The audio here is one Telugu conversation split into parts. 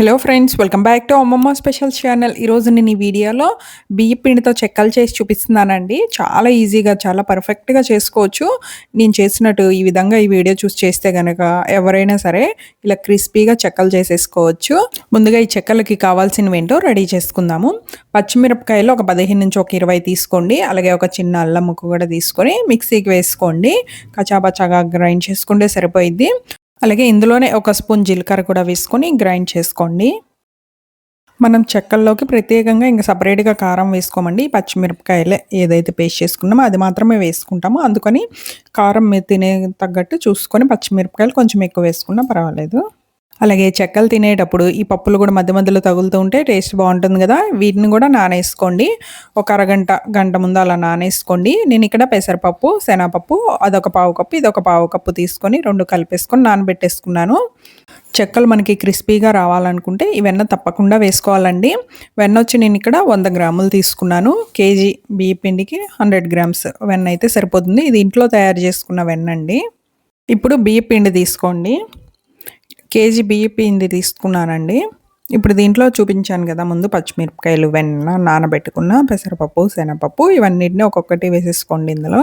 Hello friends, welcome back to అమ్మమ్మ స్పెషల్ ఛానల్. ఈరోజు నేను ఈ వీడియోలో బియ్య పిండితో చెక్కలు చేసి చూపిస్తున్నానండి. చాలా ఈజీగా, చాలా పర్ఫెక్ట్గా చేసుకోవచ్చు. నేను చేసినట్టు ఈ విధంగా ఈ వీడియో చూసి చేస్తే కనుక ఎవరైనా సరే ఇలా క్రిస్పీగా చెక్కలు చేసేసుకోవచ్చు. ముందుగా ఈ చెక్కలకి కావాల్సినవి ఏంటో రెడీ చేసుకుందాము. పచ్చిమిరపకాయలు ఒక 15 నుంచి ఒక 20 తీసుకోండి. అలాగే ఒక చిన్న అల్లం ముక్క కూడా తీసుకొని మిక్సీకి వేసుకోండి. కచాబచాగా గ్రైండ్ చేసుకుంటే సరిపోయిద్ది. అలాగే ఇందులోనే ఒక స్పూన్ జీలకర్ర కూడా వేసుకొని గ్రైండ్ చేసుకోండి. మనం చెక్కల్లోకి ప్రత్యేకంగా ఇంకా సపరేట్గా కారం వేసుకోమండి. పచ్చిమిరపకాయలే ఏదైతే పేస్ట్ చేసుకున్నామో అది మాత్రమే వేసుకుంటాము. అందుకని కారం మీరు తినే తగ్గట్టు చూసుకొని పచ్చిమిరపకాయలు కొంచెం ఎక్కువ వేసుకున్నా పర్వాలేదు. అలాగే చెక్కలు తినేటప్పుడు ఈ పప్పులు కూడా మధ్య మధ్యలో తగులుతూ ఉంటే టేస్ట్ బాగుంటుంది కదా. వీటిని కూడా నానేసుకోండి. ఒక గంట ముందు అలా నానేసుకోండి. నేను ఇక్కడ పెసరపప్పు, శనగపప్పు అదొక పావు కప్పు, ఇదొక పావు కప్పు తీసుకొని 2 కలిపేసుకొని నానబెట్టేసుకున్నాను. చెక్కలు మనకి క్రిస్పీగా రావాలనుకుంటే ఈ వెన్న తప్పకుండా వేసుకోవాలండి. వెన్న వచ్చి నేను ఇక్కడ 100 గ్రాములు తీసుకున్నాను. కేజీ బియ్య పిండికి 100 గ్రామ్స్ వెన్న అయితే సరిపోతుంది. ఇది ఇంట్లో తయారు చేసుకున్న వెన్న అండి. ఇప్పుడు బియ్య పిండి తీసుకోండి. కేజీ బియ్య పిండి తీసుకున్నానండి. ఇప్పుడు దీంట్లో చూపించాను కదా ముందు పచ్చిమిరపకాయలు, వెన్న, నానబెట్టుకున్న పెసరపప్పు, శనగపప్పు ఇవన్నిటిని ఒక్కొక్కటి వేసేసుకోండి ఇందులో.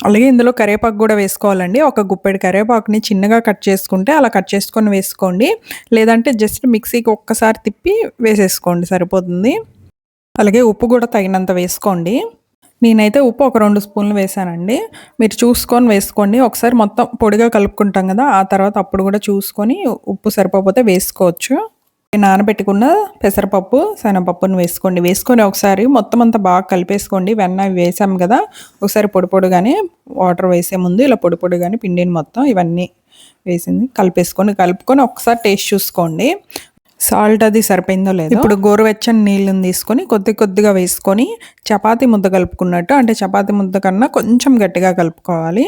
అలాగే ఇందులో కరివేపాకు కూడా వేసుకోవాలండి. ఒక గుప్పెడు కరివేపాకుని చిన్నగా కట్ చేసుకుంటే అలా కట్ చేసుకొని వేసుకోండి. లేదంటే జస్ట్ మిక్సీకి ఒక్కసారి తిప్పి వేసేసుకోండి సరిపోతుంది. అలాగే ఉప్పు కూడా తగినంత వేసుకోండి. నేనైతే ఉప్పు ఒక 2 స్పూన్లు వేసానండి. మీరు చూసుకొని వేసుకోండి. ఒకసారి మొత్తం పొడిగా కలుపుకుంటాం కదా, ఆ తర్వాత అప్పుడు కూడా చూసుకొని ఉప్పు సరిపోతే వేసుకోవచ్చు. నానబెట్టుకున్న పెసరపప్పు, శనగపప్పును వేసుకోండి. వేసుకొని ఒకసారి మొత్తం అంతా బాగా కలిపేసుకోండి. వెన్న వేసాం కదా, ఒకసారి పొడి పొడిగానే వాటర్ వేసే ముందు ఇలా పొడి పొడిగానే పిండిని మొత్తం ఇవన్నీ వేసింది కలుపుకొని ఒకసారి టేస్ట్ చూసుకోండి. సాల్ట్ అది సరిపోయిందో లేదో. ఇప్పుడు గోరువెచ్చని నీళ్ళని తీసుకొని కొద్దిగా వేసుకొని చపాతీ ముద్ద కలుపుకున్నట్టు, అంటే చపాతీ ముద్ద కన్నా కొంచెం గట్టిగా కలుపుకోవాలి.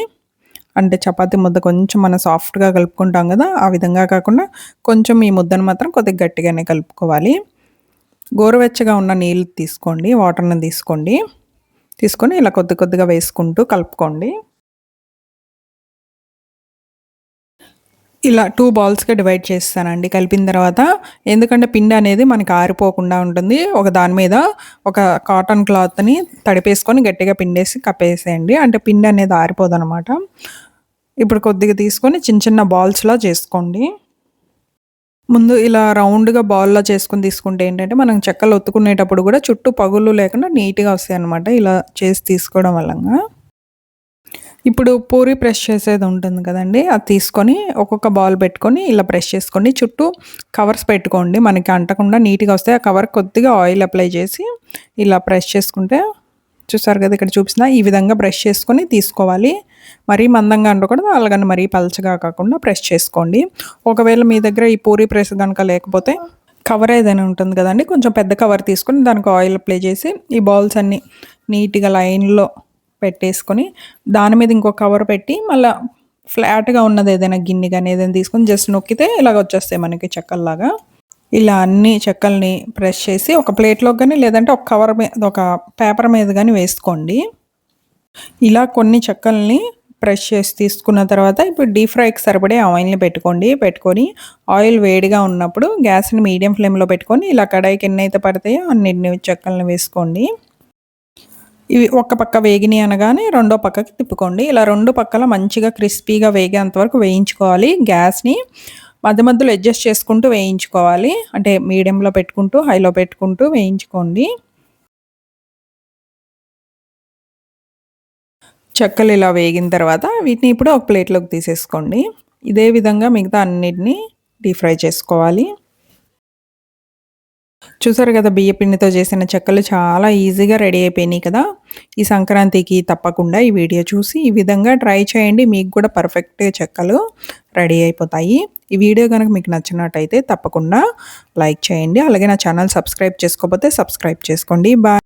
అంటే చపాతీ ముద్ద కొంచెం మనం సాఫ్ట్గా కలుపుకుంటాం కదా, ఆ విధంగా కాకుండా కొంచెం ఈ ముద్దను మాత్రం కొద్దిగా గట్టిగానే కలుపుకోవాలి. గోరువెచ్చగా ఉన్న నీళ్ళు తీసుకోండి, వాటర్ని తీసుకొని ఇలా కొద్దిగా వేసుకుంటూ కలుపుకోండి. ఇలా 2 బాల్స్‌గా డివైడ్ చేస్తానండి కలిపిన తర్వాత. ఎందుకంటే పిండి అనేది మనకి ఆరిపోకుండా ఉంటుంది. ఒక దాని మీద ఒక కాటన్ క్లాత్‌ని తడిపేసుకొని గట్టిగా పిండేసి కప్పేసేయండి. అంటే పిండి అనేది ఆరిపోదనమాట. ఇప్పుడు కొద్దిగా తీసుకొని చిన్న బాల్స్‌లా చేసుకోండి. ముందు ఇలా రౌండ్‌గా బాల్‌లా చేసుకొని తీసుకుంటే ఏంటంటే మనం చెక్కలు ఒత్తుకునేటప్పుడు కూడా చుట్టూ పగుళ్ళు లేకుండా నీట్‌గా వస్తాయన్నమాట. ఇలా చేసి తీసుకోవడం వలన. ఇప్పుడు పూరి ప్రెస్ చేసేది ఉంటుంది కదండీ, అది తీసుకొని ఒక్కొక్క బాల్ పెట్టుకొని ఇలా ప్రెస్ చేసుకోండి. చుట్టూ కవర్స్ పెట్టుకోండి, మనకి అంటకుండా నీట్గా వస్తాయి. ఆ కవర్ కొద్దిగా ఆయిల్ అప్లై చేసి ఇలా ప్రెస్ చేసుకుంటే చూసారు కదా, ఇక్కడ చూపిస్తున్న ఈ విధంగా బ్రష్ చేసుకొని తీసుకోవాలి. మరీ మందంగా అంటకూడదు, అలాగని మరీ పలచగా కాకుండా ప్రెస్ చేసుకోండి. ఒకవేళ మీ దగ్గర ఈ పూరి ప్రెస్ కనుక లేకపోతే కవర్ ఏదైనా ఉంటుంది కదండి, కొంచెం పెద్ద కవర్ తీసుకొని దానికి ఆయిల్ అప్లై చేసి ఈ బాల్స్ అన్నీ నీట్గా లైన్లో పెట్టేసుకొని దాని మీద ఇంకో కవర్ పెట్టి మళ్ళీ ఫ్లాట్గా ఉన్నది ఏదైనా గిన్నె కానీ ఏదైనా తీసుకొని జస్ట్ నొక్కితే ఇలాగ వచ్చేస్తాయి మనకి చెక్కల్లాగా. ఇలా అన్ని చెక్కల్ని ప్రెస్ చేసి ఒక ప్లేట్లోకి కానీ లేదంటే ఒక కవర్ మీద, ఒక పేపర్ మీద కానీ వేసుకోండి. ఇలా కొన్ని చెక్కల్ని ప్రెస్ చేసి తీసుకున్న తర్వాత ఇప్పుడు డీప్ ఫ్రైకి సరిపడే ఆయిల్ని పెట్టుకొని ఆయిల్ వేడిగా ఉన్నప్పుడు గ్యాస్ని మీడియం ఫ్లేమ్లో పెట్టుకొని ఇలా కడాయికి ఎన్నైతే పడతాయో అన్నిటిని చెక్కల్ని వేసుకోండి. ఇవి ఒక పక్క వేగినాయి అనగానే రెండో పక్కకి తిప్పుకోండి. ఇలా 2 పక్కల మంచిగా క్రిస్పీగా వేగేంత వరకు వేయించుకోవాలి. గ్యాస్ని మధ్యలో అడ్జస్ట్ చేసుకుంటూ వేయించుకోవాలి. అంటే మీడియంలో పెట్టుకుంటూ హైలో పెట్టుకుంటూ వేయించుకోండి. చెక్కలు ఇలా వేగిన తర్వాత వీటిని ఇప్పుడు ఒక ప్లేట్లోకి తీసేసుకోండి. ఇదే విధంగా మిగతా అన్నిటినీ డీప్ ఫ్రై చేసుకోవాలి. చూసారు కదా, బియ్య పిండితో చేసిన చెక్కలు చాలా ఈజీగా రెడీ అయిపోయినాయి కదా. ఈ సంక్రాంతికి తప్పకుండా ఈ వీడియో చూసి ఈ విధంగా ట్రై చేయండి. మీకు కూడా పర్ఫెక్ట్గా చెక్కలు రెడీ అయిపోతాయి. ఈ వీడియో కనుక మీకు నచ్చినట్టయితే తప్పకుండా లైక్ చేయండి. అలాగే నా ఛానల్ సబ్స్క్రైబ్ చేసుకోకపోతే సబ్స్క్రైబ్ చేసుకోండి. బాయ్.